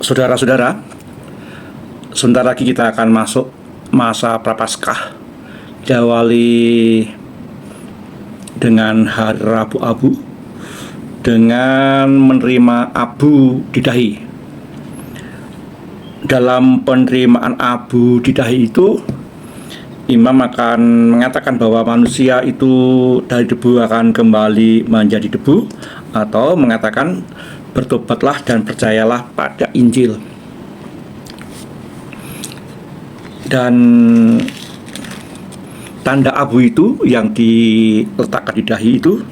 Saudara-saudara, sebentar lagi kita akan masuk masa Prapaskah, diawali dengan hari Rabu Abu dengan menerima abu di dahi. Dalam penerimaan abu di dahi itu, imam akan mengatakan bahwa manusia itu dari debu akan kembali menjadi debu, atau mengatakan bertobatlah dan percayalah pada Injil. Dan tanda abu itu yang diletakkan di dahi itu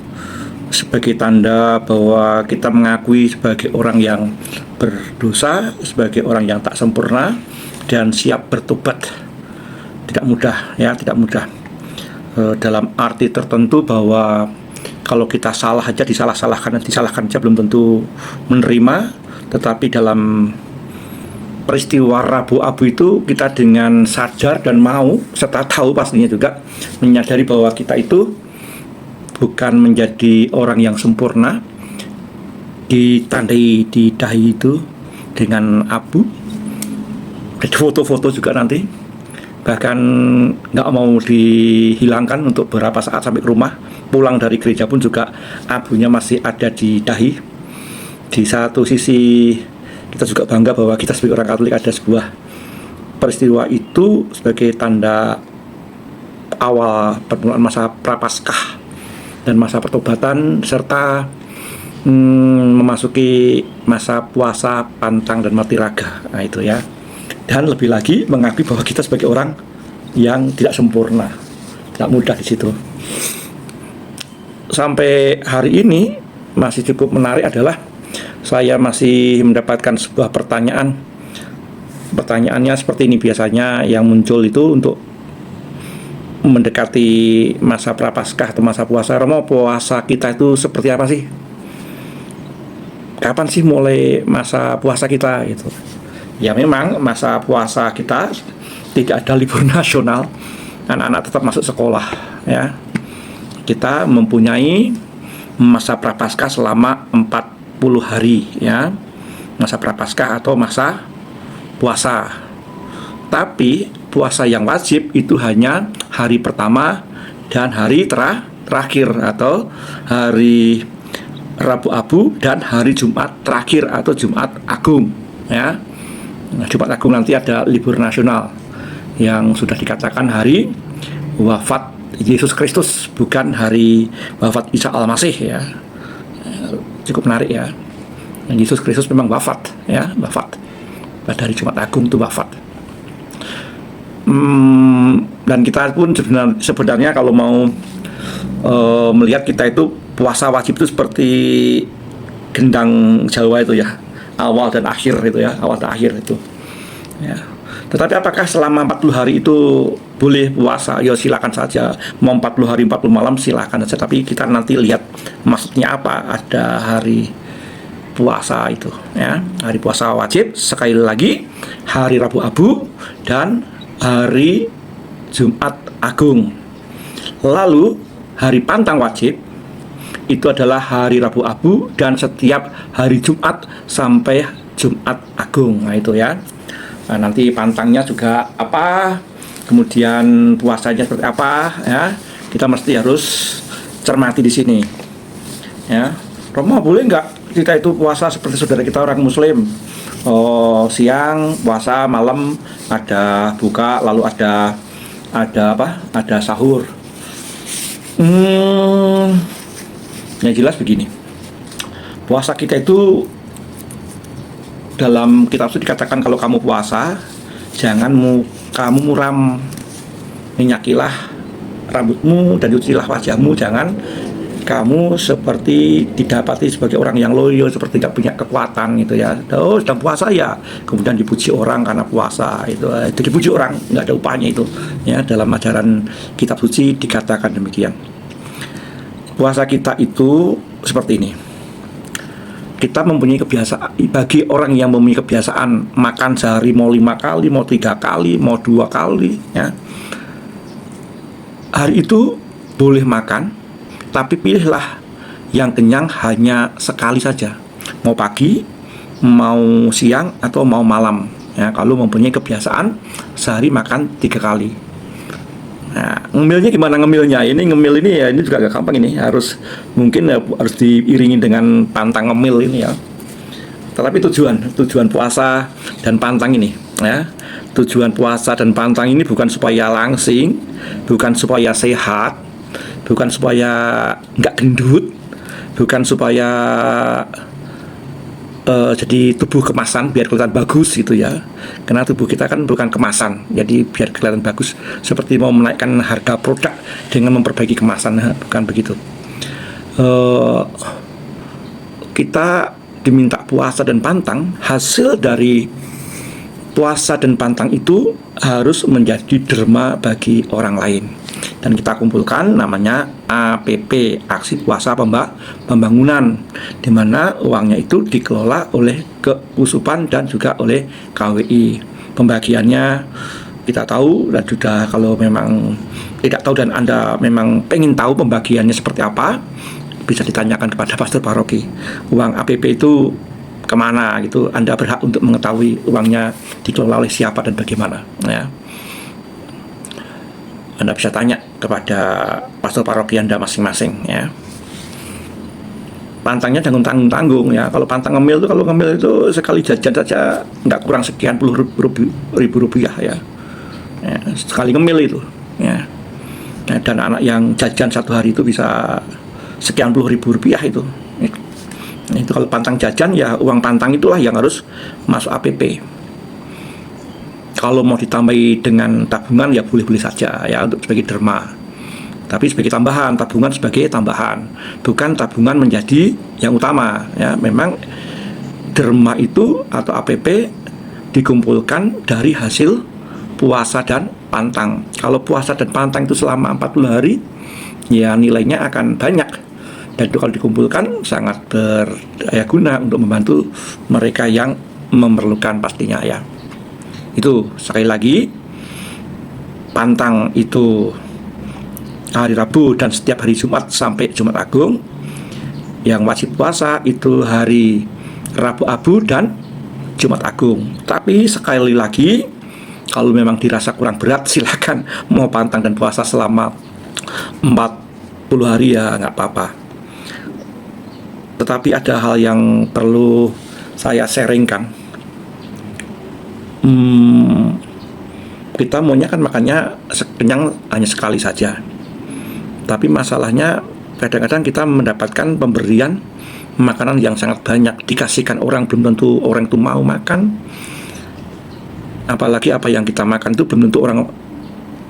sebagai tanda bahwa kita mengakui sebagai orang yang berdosa, sebagai orang yang tak sempurna dan siap bertobat. Tidak mudah ya, tidak mudah. Dalam arti tertentu bahwa kalau kita salah aja disalahkan aja belum tentu menerima, tetapi dalam peristiwa Rabu Abu itu kita dengan sadar dan mau serta tahu pastinya juga menyadari bahwa kita itu bukan menjadi orang yang sempurna, ditandai di dahi itu dengan abu, ada foto-foto juga nanti, bahkan nggak mau dihilangkan untuk beberapa saat sampai ke rumah. Pulang dari gereja pun juga abunya masih ada di dahi. Di satu sisi kita juga bangga bahwa kita sebagai orang Katolik ada sebuah peristiwa itu sebagai tanda awal permulaan masa Prapaskah dan masa pertobatan serta memasuki masa puasa pantang dan mati raga. Nah itu ya. Dan lebih lagi mengakui bahwa kita sebagai orang yang tidak sempurna. Tidak mudah di situ. Sampai hari ini masih cukup menarik adalah saya masih mendapatkan sebuah pertanyaan. Pertanyaannya seperti ini biasanya yang muncul itu untuk mendekati masa Prapaskah atau masa puasa. Romo, puasa kita itu seperti apa sih? Kapan sih mulai masa puasa kita gitu? Ya memang masa puasa kita tidak ada libur nasional, anak-anak tetap masuk sekolah ya. Kita mempunyai masa Prapaskah selama 40 hari ya. Masa Prapaskah atau masa puasa. Tapi puasa yang wajib itu hanya hari pertama dan hari terakhir atau hari Rabu Abu dan hari Jumat terakhir atau Jumat Agung ya. Nah, Jumat Agung nanti ada libur nasional yang sudah dikatakan hari wafat Yesus Kristus, bukan hari wafat Isa Al-Masih ya. Cukup menarik ya. Yesus Kristus memang wafat ya, wafat. Pada hari Jumat Agung itu wafat. Dan kita pun sebenarnya kalau mau melihat kita itu puasa wajib itu seperti gendang Jawa itu ya, awal dan akhir itu ya, awal dan akhir itu ya. Tetapi apakah selama 40 hari itu boleh puasa? Ya silakan saja. Mau 40 hari 40 malam silakan saja. Tapi kita nanti lihat maksudnya apa ada hari puasa itu ya. Hari puasa wajib, sekali lagi hari Rabu Abu dan hari Jumat Agung. Lalu hari pantang wajib itu adalah hari Rabu Abu dan setiap hari Jumat sampai Jumat Agung. Nah itu ya. Nah, nanti pantangnya juga apa, kemudian puasanya seperti apa ya. Kita mesti harus cermati di sini. Ya. Romo, boleh nggak kita itu puasa seperti saudara kita orang Muslim? Oh, siang puasa, malam ada buka, lalu ada apa? Ada sahur. Yang jelas begini. Puasa kita itu dalam kitab itu dikatakan kalau kamu puasa jangan kamu muram, minyakilah rambutmu dan cucilah wajahmu, jangan kamu seperti didapati sebagai orang yang loyo, seperti tidak punya kekuatan gitu ya. Oh sedang puasa ya, kemudian dipuji orang karena puasa itu dipuji orang, nggak ada upahnya itu ya. Dalam ajaran kitab suci dikatakan demikian. Puasa kita itu seperti ini. Kita mempunyai kebiasaan, bagi orang yang mempunyai kebiasaan makan sehari mau 5 kali, mau 3 kali, mau 2 kali ya. Hari itu boleh makan, tapi pilihlah yang kenyang hanya sekali saja. Mau pagi, mau siang atau mau malam ya, kalau mempunyai kebiasaan sehari makan 3 kali. Nah, ngemilnya gimana ngemilnya? Ini ngemil ini ya, ini juga gak gampang ini. Mungkin ya, harus diiringi dengan pantang ngemil ini ya. Tetapi tujuan puasa dan pantang ini ya. Tujuan puasa dan pantang ini bukan supaya langsing, bukan supaya sehat, bukan supaya nggak gendut, bukan supaya jadi tubuh kemasan biar kelihatan bagus gitu ya. Karena tubuh kita kan bukan kemasan, jadi biar kelihatan bagus seperti mau menaikkan harga produk dengan memperbaiki kemasan, bukan begitu. Kita diminta puasa dan pantang. Hasil dari puasa dan pantang itu harus menjadi derma bagi orang lain, dan kita kumpulkan namanya APP, Aksi Puasa Pembangunan, di mana uangnya itu dikelola oleh Keusupan dan juga oleh KWI. Pembagiannya kita tahu, dan sudah kalau memang tidak tahu dan Anda memang pengen tahu pembagiannya seperti apa, bisa ditanyakan kepada pastor paroki. Uang APP itu kemana gitu, Anda berhak untuk mengetahui uangnya dikelola oleh siapa dan bagaimana ya. Anda bisa tanya kepada pastor paroki Anda masing-masing ya. Pantangnya jangan tanggung-tanggung ya. Kalau pantang ngemil itu sekali jajan saja nggak kurang sekian puluh ribu rupiah ya. Sekali ngemil itu ya. Dan anak yang jajan satu hari itu bisa sekian puluh ribu rupiah itu. Itu kalau pantang jajan ya, uang pantang itulah yang harus masuk APP. Kalau mau ditambahi dengan tabungan ya boleh-boleh saja ya, untuk sebagai derma. Tapi sebagai tambahan, tabungan sebagai tambahan, bukan tabungan menjadi yang utama ya. Memang derma itu atau APP dikumpulkan dari hasil puasa dan pantang. Kalau puasa dan pantang itu selama 40 hari ya nilainya akan banyak. Dan itu kalau dikumpulkan sangat berdaya guna untuk membantu mereka yang memerlukan pastinya ya. Itu sekali lagi, pantang itu hari Rabu dan setiap hari Jumat sampai Jumat Agung. Yang wajib puasa itu hari Rabu Abu dan Jumat Agung. Tapi sekali lagi, kalau memang dirasa kurang berat, silakan mau pantang dan puasa selama 40 hari ya nggak apa-apa. Tetapi ada hal yang perlu saya sharingkan. Kita maunya kan makannya kenyang hanya sekali saja. Tapi masalahnya kadang-kadang kita mendapatkan pemberian makanan yang sangat banyak, dikasihkan orang, belum tentu orang itu mau makan. Apalagi apa yang kita makan itu belum tentu orang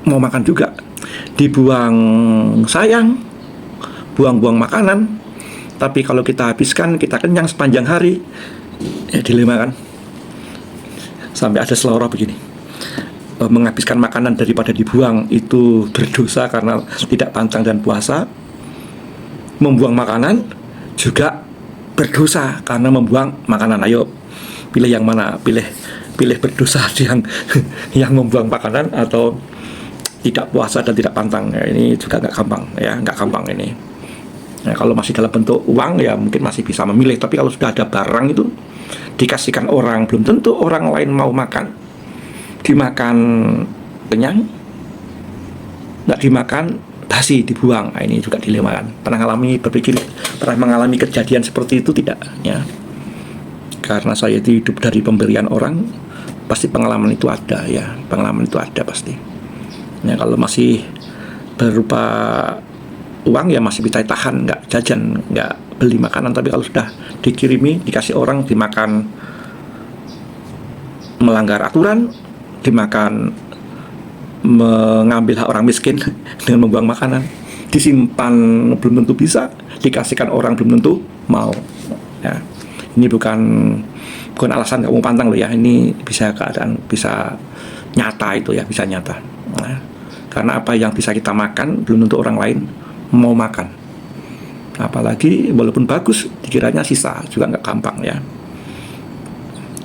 mau makan juga. Dibuang sayang, buang-buang makanan. Tapi kalau kita habiskan, kita kenyang sepanjang hari, ya dilema kan. Sampai ada seloroh begini, menghabiskan makanan daripada dibuang itu berdosa karena tidak pantang dan puasa. Membuang makanan juga berdosa karena membuang makanan. Ayo pilih yang mana? Pilih berdosa yang membuang makanan atau tidak puasa dan tidak pantang. Ya, ini juga nggak gampang ya, nggak gampang ini. Nah, kalau masih dalam bentuk uang ya mungkin masih bisa memilih. Tapi kalau sudah ada barang itu dikasihkan orang, belum tentu orang lain mau makan. Dimakan kenyang, nggak dimakan basi, dibuang. Nah, ini juga dilema kan. Pernah mengalami kejadian seperti itu tidak ya? Karena saya itu hidup dari pemberian orang, pasti pengalaman itu ada ya. Pengalaman itu ada pasti ya. Kalau masih berupa uang ya masih bisa tahan, nggak jajan, nggak beli makanan. Tapi kalau sudah dikirimi, dikasih orang, dimakan melanggar aturan, dimakan mengambil hak orang miskin dengan membuang makanan, disimpan belum tentu bisa, dikasihkan orang belum tentu mau ya. Ini bukan alasan kamu pantang loh ya. Ini bisa keadaan, bisa nyata itu ya, bisa nyata nah, karena apa yang bisa kita makan belum tentu orang lain mau makan. Apalagi walaupun bagus, dikiranya sisa, juga nggak gampang ya.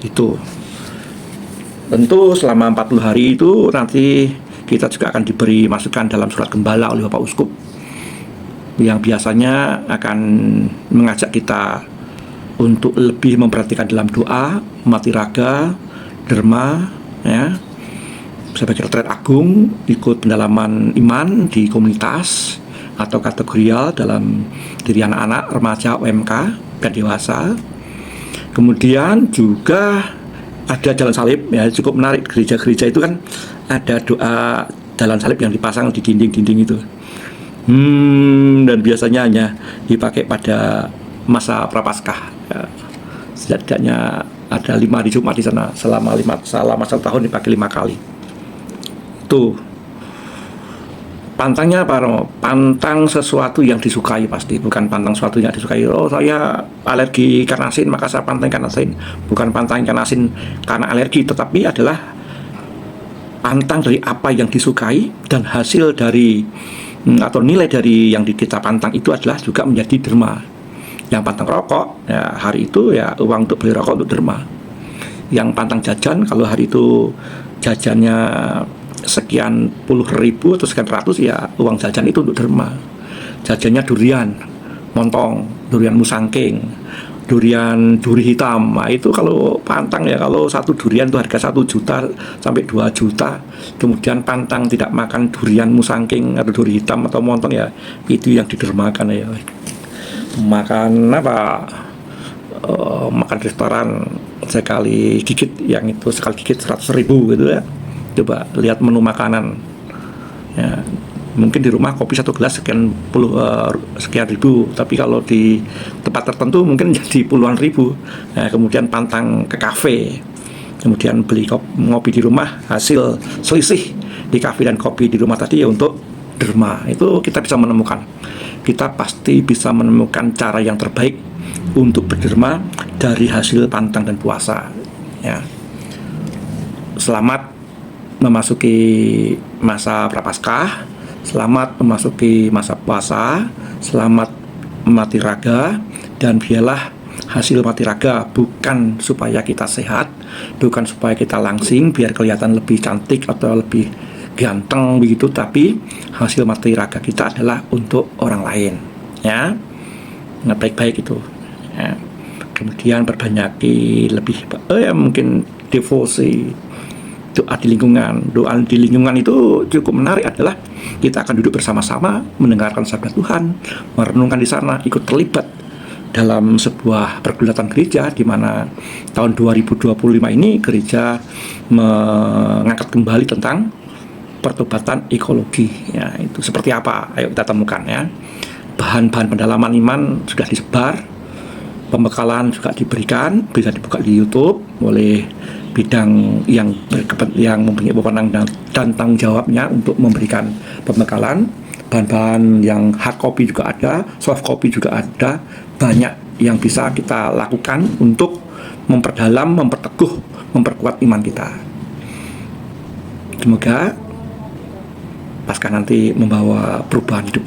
Itu tentu selama 40 hari itu nanti kita juga akan diberi masukan dalam surat gembala oleh Bapak Uskup, yang biasanya akan mengajak kita untuk lebih memperhatikan dalam doa, mati raga, derma, ya, sebagai retret agung, ikut pendalaman iman di komunitas atau kategorial dalam diri anak-anak, remaja, UMK, dan dewasa. Kemudian juga ada jalan salib, ya, cukup menarik. Gereja-gereja itu kan ada doa jalan salib yang dipasang di dinding-dinding itu. Dan biasanya hanya dipakai pada masa Prapaskah. Ya, setidaknya ada 5 hari Jumat di sana selama 1 tahun dipakai 5 kali. Tuh, pantangnya apa, Romo? Pantang sesuatu yang disukai pasti, bukan pantang sesuatu yang disukai. Oh, saya alergi ikan asin maka saya pantang ikan asin. Bukan pantang ikan asin karena alergi, tetapi adalah pantang dari apa yang disukai, dan hasil dari atau nilai dari yang kita pantang itu adalah juga menjadi derma. Yang pantang rokok, ya hari itu ya uang untuk beli rokok untuk derma. Yang pantang jajan, kalau hari itu jajannya sekian puluh ribu atau sekian ratus, ya uang jajan itu untuk derma. Jajannya durian montong, durian musangking, durian duri hitam. Nah, itu kalau pantang ya, kalau satu durian itu harga 1 juta sampai 2 juta. Kemudian pantang tidak makan durian musangking atau duri hitam atau montong, ya itu yang didermakan ya. Makan apa? Makan restoran sekali gigit, yang itu sekali gigit 100.000 gitu ya. Coba lihat menu makanan, ya, mungkin di rumah kopi 1 gelas sekian ribu, tapi kalau di tempat tertentu mungkin jadi puluhan ribu. Nah, kemudian pantang ke kafe, kemudian beli ngopi di rumah, hasil selisih di kafe dan kopi di rumah tadi ya untuk derma. Itu kita bisa menemukan, kita pasti bisa menemukan cara yang terbaik untuk berderma dari hasil pantang dan puasa, ya. Selamat memasuki masa Prapaskah, selamat memasuki masa puasa, selamat mati raga, dan biarlah hasil mati raga bukan supaya kita sehat, bukan supaya kita langsing biar kelihatan lebih cantik atau lebih ganteng begitu, tapi hasil mati raga kita adalah untuk orang lain, ya. Nah, baik-baik itu, ya. Kemudian perbanyaki lebih mungkin devosi, doa di lingkungan. Doa di lingkungan itu cukup menarik, adalah kita akan duduk bersama-sama mendengarkan sabda Tuhan, merenungkan di sana, ikut terlibat dalam sebuah pergulatan gereja, di mana tahun 2025 ini gereja mengangkat kembali tentang pertobatan ekologi, ya. Itu seperti apa? Ayo kita temukan, ya. Bahan-bahan pendalaman iman sudah disebar, pembekalan juga diberikan, bisa dibuka di YouTube oleh bidang yang mempunyai wewenang dan tanggung jawabnya untuk memberikan pembekalan. Bahan-bahan yang hard copy juga ada, soft copy juga ada, banyak yang bisa kita lakukan untuk memperdalam, memperteguh, memperkuat iman kita. Semoga Paskah nanti membawa perubahan hidup.